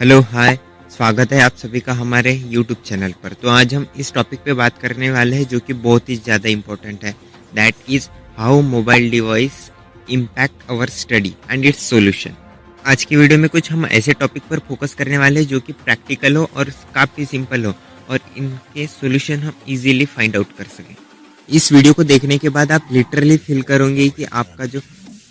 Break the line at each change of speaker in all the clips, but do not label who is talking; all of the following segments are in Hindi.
Hello hi. स्वागत है आप सभी का हमारे यूट्यूब चैनल पर। तो आज हम इस टॉपिक पे बात करने वाले हैं जो कि बहुत ही ज़्यादा इम्पोर्टेंट है। That is how mobile device impact our study and its solution. आज की वीडियो में कुछ हम ऐसे टॉपिक पर फोकस करने वाले हैं जो कि प्रैक्टिकल हो और काफ़ी सिंपल हो और इनके सॉल्यूशन हम इजीली फाइंड आउट कर सकें। इस वीडियो को देखने के बाद आप लिटरली फील करोगे कि आपका जो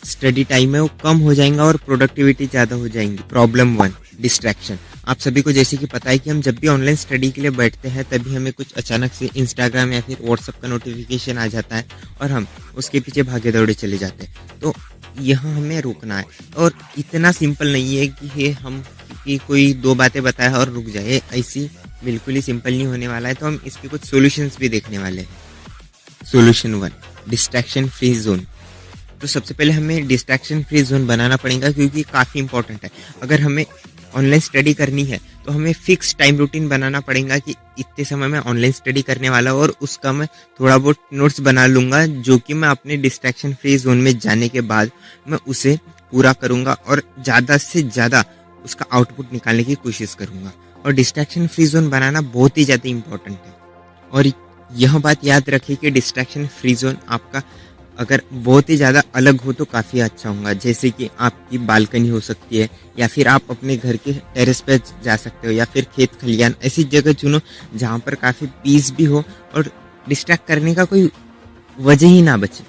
स्टडी टाइम है वो कम हो जाएगा और प्रोडक्टिविटी ज़्यादा हो जाएंगी। Problem 1, distraction. आप सभी को जैसे कि पता है कि हम जब भी ऑनलाइन स्टडी के लिए बैठते हैं तभी हमें कुछ अचानक से इंस्टाग्राम या फिर व्हाट्सएप का नोटिफिकेशन आ जाता है और हम उसके पीछे भागे दौड़े चले जाते हैं। तो यहाँ हमें रोकना है और इतना सिंपल नहीं है कि ये हम कि कोई दो बातें बताए और रुक जाए, ऐसी बिल्कुल ही सिंपल नहीं होने वाला है। तो हम इसके कुछ सॉल्यूशंस भी देखने वाले हैं। Solution 1, distraction free zone. तो सबसे पहले हमें डिस्ट्रैक्शन फ्री जोन बनाना पड़ेगा क्योंकि काफ़ी इंपॉर्टेंट है। अगर हमें ऑनलाइन स्टडी करनी है तो हमें फिक्स टाइम रूटीन बनाना पड़ेगा कि इतने समय में ऑनलाइन स्टडी करने वाला हूँ और उसका मैं थोड़ा बहुत नोट्स बना लूँगा जो कि मैं अपने डिस्ट्रैक्शन फ्री जोन में जाने के बाद मैं उसे पूरा करूँगा और ज़्यादा से ज़्यादा उसका आउटपुट निकालने की कोशिश करूँगा। और डिस्ट्रैक्शन फ्री जोन बनाना बहुत ही ज़्यादा इम्पोर्टेंट है। और यह बात याद रखिए कि डिस्ट्रैक्शन फ्री जोन आपका अगर बहुत ही ज़्यादा अलग हो तो काफ़ी अच्छा होगा। जैसे कि आपकी बालकनी हो सकती है या फिर आप अपने घर के टेरेस पे जा सकते हो या फिर खेत खलियान, ऐसी जगह चुनो जहाँ पर काफ़ी पीस भी हो और डिस्ट्रैक्ट करने का कोई वजह ही ना बचे।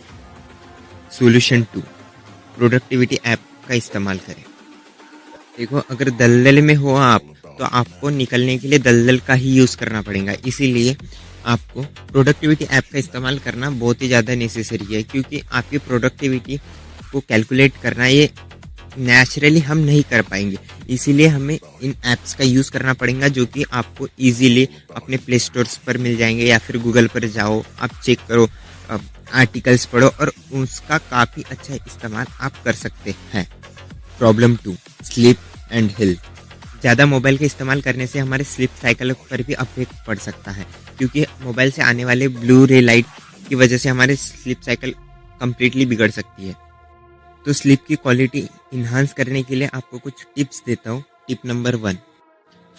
सॉल्यूशन 2, प्रोडक्टिविटी ऐप का इस्तेमाल करें। देखो, अगर दलदल में हो आप तो आपको निकलने के लिए दलदल का ही यूज़ करना पड़ेगा। इसीलिए आपको प्रोडक्टिविटी ऐप का इस्तेमाल करना बहुत ही ज़्यादा नेसेसरी है क्योंकि आपकी प्रोडक्टिविटी को कैलकुलेट करना ये नेचुरली हम नहीं कर पाएंगे। इसीलिए हमें इन ऐप्स का यूज़ करना पड़ेगा जो कि आपको इजीली अपने प्ले स्टोर्स पर मिल जाएंगे या फिर गूगल पर जाओ, आप चेक करो, आर्टिकल्स पढ़ो और उसका काफ़ी अच्छा इस्तेमाल आप कर सकते हैं। Problem 2, sleep and health. ज़्यादा मोबाइल का इस्तेमाल करने से हमारे स्लीप साइकिल पर भी इफेक्ट पड़ सकता है क्योंकि मोबाइल से आने वाले ब्लू रे लाइट की वजह से हमारे स्लीप साइकिल कम्प्लीटली बिगड़ सकती है। तो स्लीप की क्वालिटी इन्हांस करने के लिए आपको कुछ टिप्स देता हूँ। Tip number 1,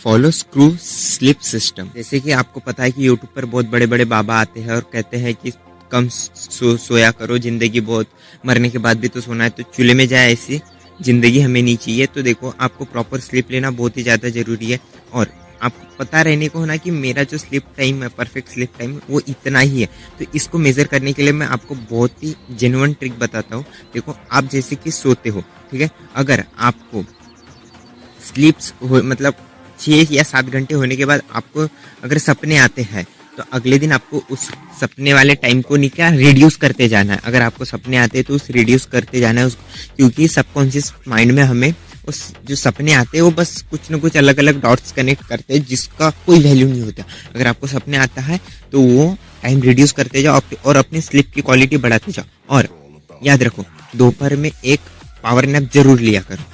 follow screw sleep system. जैसे कि आपको पता है कि यूट्यूब पर बहुत बड़े बड़े बाबा आते हैं और कहते हैं कि कम सोया करो, जिंदगी बहुत, मरने के बाद भी तो सोना है, तो चूल्हे में जाए, ऐसी ज़िंदगी हमें नहीं चाहिए। तो देखो, आपको प्रॉपर स्लीप लेना बहुत ही ज़्यादा ज़रूरी है और आपको पता रहने को होना कि मेरा जो स्लीप टाइम है, परफेक्ट स्लीप टाइम, वो इतना ही है। तो इसको मेज़र करने के लिए मैं आपको बहुत ही जेन्युइन ट्रिक बताता हूँ। देखो, आप जैसे कि सोते हो, ठीक है, अगर आपको स्लीप्स हो मतलब 6 या 7 घंटे होने के बाद आपको अगर सपने आते हैं तो अगले दिन आपको उस सपने वाले टाइम को नहीं क्या रिड्यूस करते जाना है। अगर आपको सपने आते हैं तो उस रिड्यूस करते जाना है उसको, क्योंकि सबकॉन्शियस माइंड में हमें उस जो सपने आते हैं वो बस कुछ न कुछ अलग अलग डॉट्स कनेक्ट करते हैं जिसका कोई वैल्यू नहीं होता। अगर आपको सपने आता है तो वो टाइम रिड्यूस करते जाओ और अपनी स्लीप की क्वालिटी बढ़ाते जाओ। और याद रखो, दोपहर में एक पावर नैप जरूर लिया करो।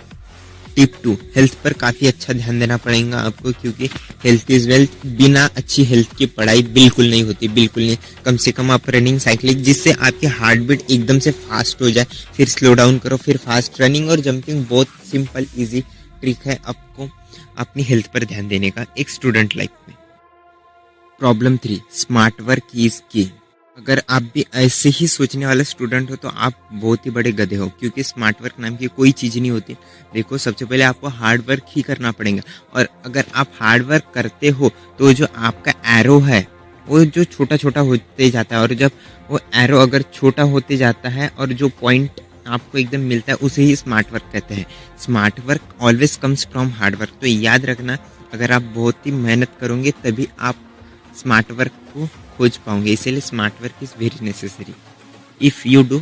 टिप 2, हेल्थ पर काफ़ी अच्छा ध्यान देना पड़ेगा आपको क्योंकि हेल्थ इज वेल्थ। बिना अच्छी हेल्थ की पढ़ाई बिल्कुल नहीं होती, बिल्कुल नहीं। कम से कम आप रनिंग, साइकिलिंग, जिससे आपकी हार्ट बीट एकदम से फास्ट हो जाए, फिर स्लो डाउन करो, फिर फास्ट। रनिंग और जंपिंग बहुत सिंपल इजी ट्रिक है आपको अपनी हेल्थ पर ध्यान देने का एक स्टूडेंट लाइफ में। प्रॉब्लम 3, स्मार्ट वर्क इज की। अगर आप भी ऐसे ही सोचने वाले स्टूडेंट हो तो आप बहुत ही बड़े गधे हो क्योंकि स्मार्ट वर्क नाम की कोई चीज़ नहीं होती। देखो, सबसे पहले आपको हार्ड वर्क ही करना पड़ेगा और अगर आप हार्ड वर्क करते हो तो जो आपका एरो है वो जो छोटा छोटा होते जाता है और जब वो एरो अगर छोटा होते जाता है और जो पॉइंट आपको एकदम मिलता है उसे ही स्मार्ट वर्क कहते हैं। Smart work always comes from hard work. तो याद रखना, अगर आप बहुत ही मेहनत करोगे तभी आप स्मार्ट वर्क को खोज पाओगे। इसीलिए smart work is very necessary if you do